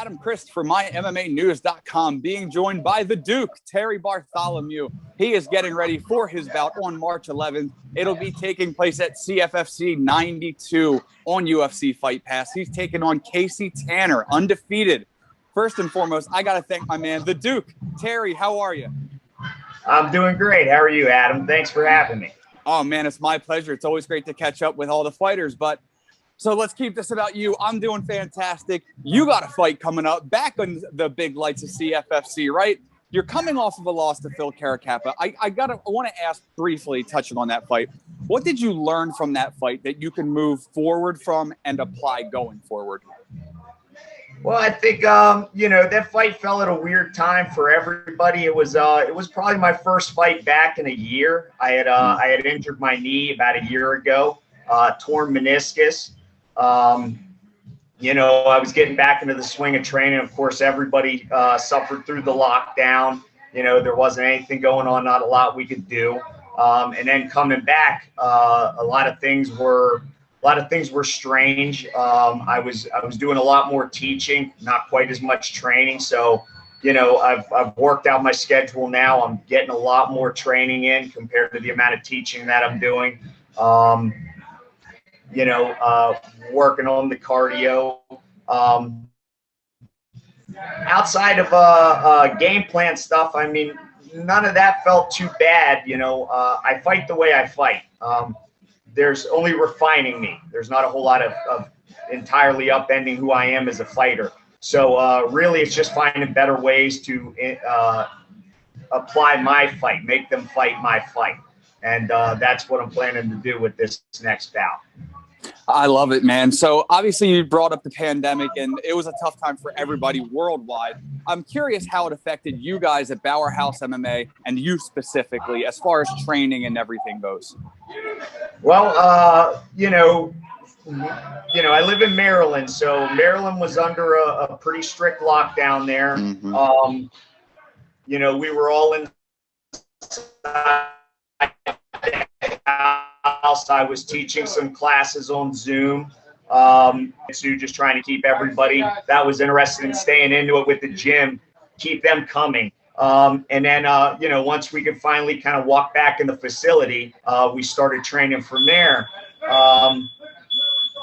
Adam Christ for MyMMAnews.com, being joined by the Duke, Terry Bartholomew. He is getting ready for his bout on March 11th. It'll be taking place at CFFC 92 on UFC Fight Pass. He's taking on Kasey Tanner, undefeated. First and foremost, I got to thank my man, the Duke. Terry, how are you? I'm doing great. How are you, Adam? Thanks for having me. Oh, man, it's my pleasure. It's always great to catch up with all the fighters, but so let's keep this about you. I'm doing fantastic. You got a fight coming up back on the big lights of CFFC, right? You're coming off of a loss to Phil Caracappa. I want to ask briefly, touching on that fight, what did you learn from that fight that you can move forward from and apply going forward? Well, I think that fight fell at a weird time for everybody. It was probably my first fight back in a year. I had injured my knee about a year ago, torn meniscus. I was getting back into the swing of training. Of course, everybody suffered through the lockdown. There wasn't anything going on, not a lot we could do. And then coming back, a lot of things were strange. I was doing a lot more teaching, not quite as much training. So, I've worked out my schedule now. I'm getting a lot more training in compared to the amount of teaching that I'm doing. Working on the cardio. Outside of game plan stuff, I mean, none of that felt too bad. I fight the way I fight. There's only refining me. There's not a whole lot of entirely upending who I am as a fighter. So really, it's just finding better ways to apply my fight, make them fight my fight. And that's what I'm planning to do with this next bout. I love it, man. So obviously you brought up the pandemic, and it was a tough time for everybody worldwide. I'm curious how it affected you guys at Bauer House MMA and you specifically as far as training and everything goes. Well, I live in Maryland, so Maryland was under a pretty strict lockdown there. Mm-hmm. We were all inside house. I was teaching some classes on Zoom, so just trying to keep everybody that was interested in staying into it with the gym, keep them coming. And then, once we could finally kind of walk back in the facility, we started training from there. It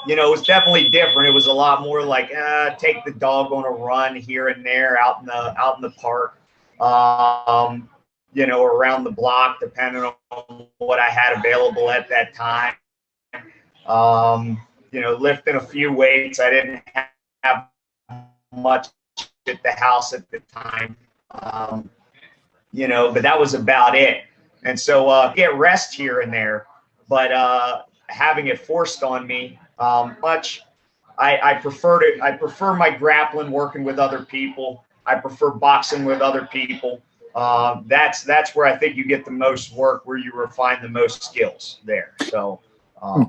was definitely different. It was a lot more like take the dog on a run here and there out in the park. Around the block, depending on what I had available at that time. Lifting a few weights. I didn't have much at the house at the time. But that was about it. And so get rest here and there, but having it forced on me, I prefer my grappling, working with other people. I prefer boxing with other people. That's where I think you get the most work, where you refine the most skills there. So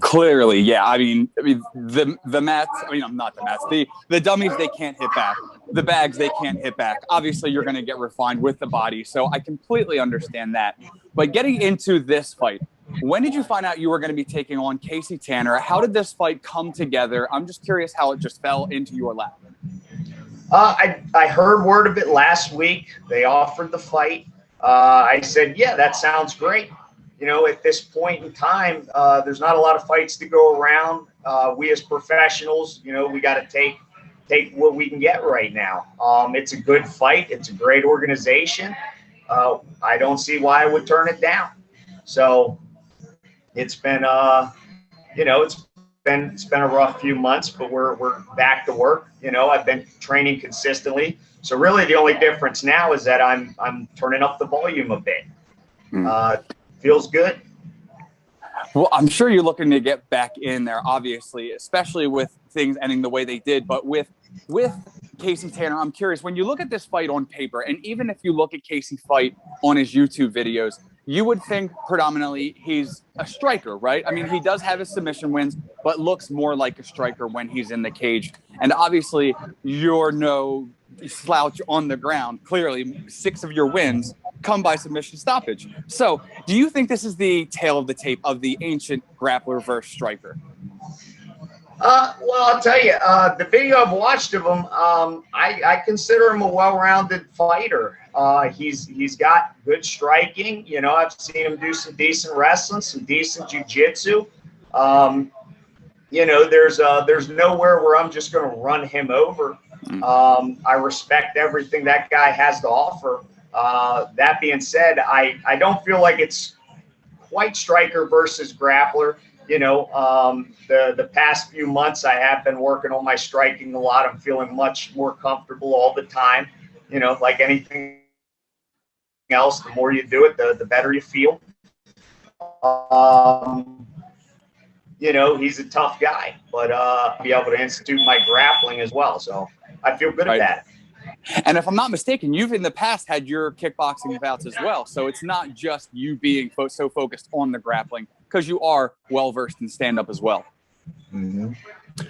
clearly, yeah. I mean the mats. I mean, not the mats. The dummies, they can't hit back. The bags, they can't hit back. Obviously, you're going to get refined with the body. So I completely understand that. But getting into this fight, when did you find out you were going to be taking on Kasey Tanner? How did this fight come together? I'm just curious how it just fell into your lap. I heard word of it last week. They offered the fight. I said, yeah, that sounds great. At this point in time, there's not a lot of fights to go around. We as professionals, we got to take what we can get right now. It's a good fight. It's a great organization. I don't see why I would turn it down. So it's been, it's been a rough few months, but we're back to work. I've been training consistently. So really the only difference now is that I'm turning up the volume a bit. Feels good. Well, I'm sure you're looking to get back in there, obviously, especially with things ending the way they did. But with Kasey Tanner, I'm curious, when you look at this fight on paper, and even if you look at Kasey fight on his YouTube videos, you would think predominantly he's a striker, right? I mean, he does have his submission wins, but looks more like a striker when he's in the cage. And obviously, you're no slouch on the ground. Clearly, 6 of your wins come by submission stoppage. So do you think this is the tale of the tape of the ancient grappler versus striker? Well, I'll tell you, the video I've watched of him, I consider him a well-rounded fighter. He's got good striking. You know, I've seen him do some decent wrestling, some decent jiu-jitsu. You know, there's nowhere where I'm just going to run him over. I respect everything that guy has to offer. That being said, I don't feel like it's quite striker versus grappler. You know, the past few months I have been working on my striking a lot. I'm feeling much more comfortable all the time. You know, like anything else, the more you do it, the better you feel. You know, he's a tough guy, but I'll be able to institute my grappling as well. So I feel good at that. And if I'm not mistaken, you've in the past had your kickboxing bouts as well. So it's not just you being so focused on the grappling, because you are well versed in stand up as well. Mm-hmm.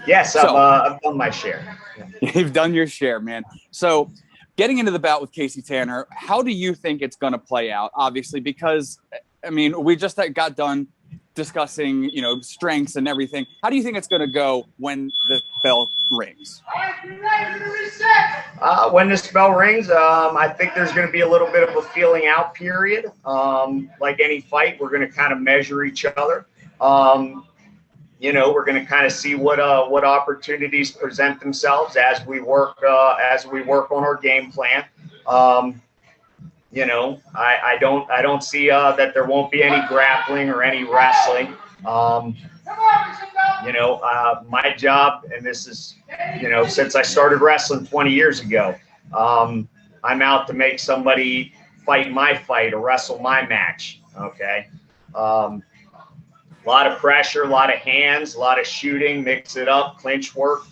Yes, so, I've done my share. You've done your share, man. So getting into the bout with Kasey Tanner, how do you think it's going to play out? Obviously, because I mean, we just got done discussing, you know, strengths and everything. How do you think it's going to go when the bell rings? When this bell rings, I think there's going to be a little bit of a feeling out period. Like any fight, we're going to kind of measure each other. You know, we're going to kind of see what opportunities present themselves as we work on our game plan. You know, I don't see that there won't be any grappling or any wrestling. You know, my job, and this is, you know, since I started wrestling 20 years ago, I'm out to make somebody fight my fight or wrestle my match. Okay. A lot of pressure, a lot of hands, a lot of shooting, mix it up, clinch work.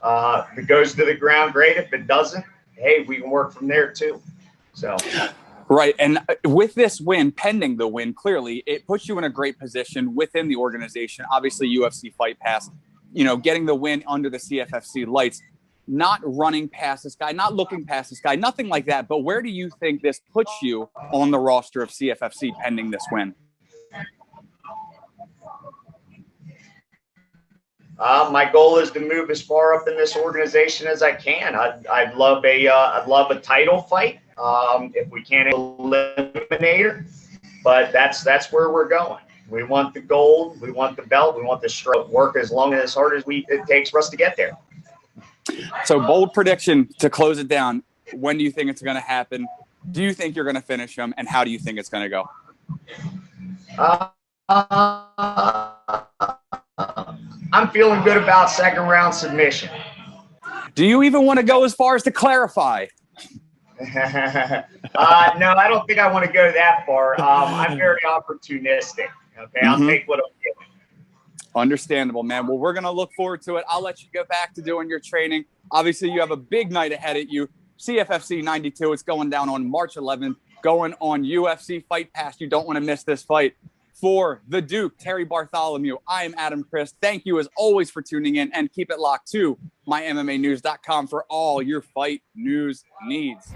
If it goes to the ground, great. If it doesn't, hey, we can work from there too. So. Right. And with this win, pending the win, clearly it puts you in a great position within the organization. Obviously, UFC Fight Pass, you know, getting the win under the CFFC lights, not running past this guy, not looking past this guy, nothing like that. But where do you think this puts you on the roster of CFFC pending this win? My goal is to move as far up in this organization as I can. I'd love a title fight. If we can't eliminate her, but that's where we're going. We want the gold, we want the belt, we want the stroke. Work as long and as hard as it takes for us to get there. So bold prediction to close it down. When do you think it's going to happen? Do you think you're going to finish him, and how do you think it's going to go? I'm feeling good about second round submission. Do you even want to go as far as to clarify? No, I don't think I want to go that far. I'm very opportunistic. Okay, I'll take what I'm given. Understandable, man. Well, we're going to look forward to it. I'll let you go back to doing your training. Obviously, you have a big night ahead at you. CFFC 92, it's going down on March 11th, going on UFC Fight Pass. You don't want to miss this fight. For the Duke, Terry Bartholomew, I am Adam Chris. Thank you, as always, for tuning in, and keep it locked to mymmanews.com for all your fight news needs.